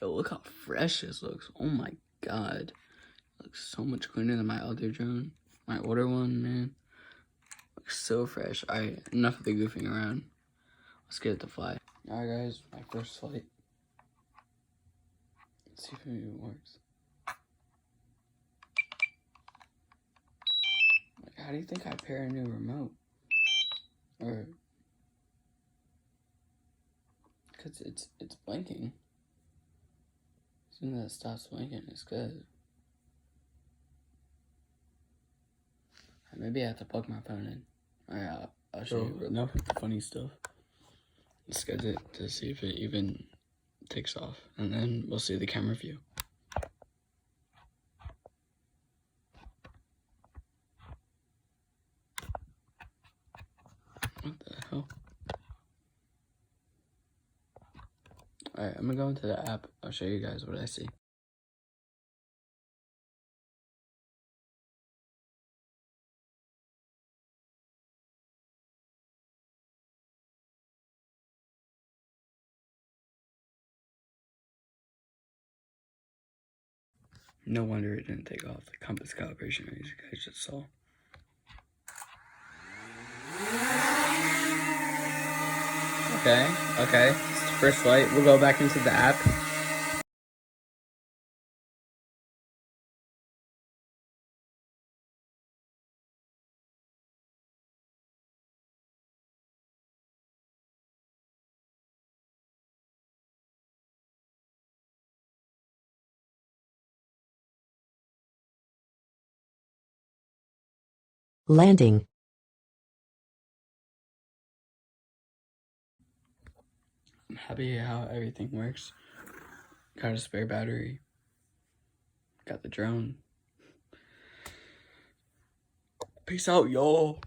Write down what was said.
Yo, look how fresh this looks. Oh my god. It looks so much cleaner than my other drone. My older one, man. Looks so fresh. Alright, enough of the goofing around. Let's get it to fly. Alright guys, my first flight. Let's see if it even works. Like, how do you think I pair a new remote? Or... Cause it's blinking. As soon as it stops blinking, it's good. Maybe I have to plug my phone in. Alright, I'll show you. Enough with the funny stuff. Let's get it to see if it even takes off. And then we'll see the camera view. What the hell? Alright, I'm gonna go into the app. I'll show you guys what I see. No wonder it didn't take off. The compass calibration, as you guys just saw. Okay. It's the first flight. We'll go back into the app. Landing. I'm happy how everything works. Got a spare battery. Got the drone. Peace out, y'all.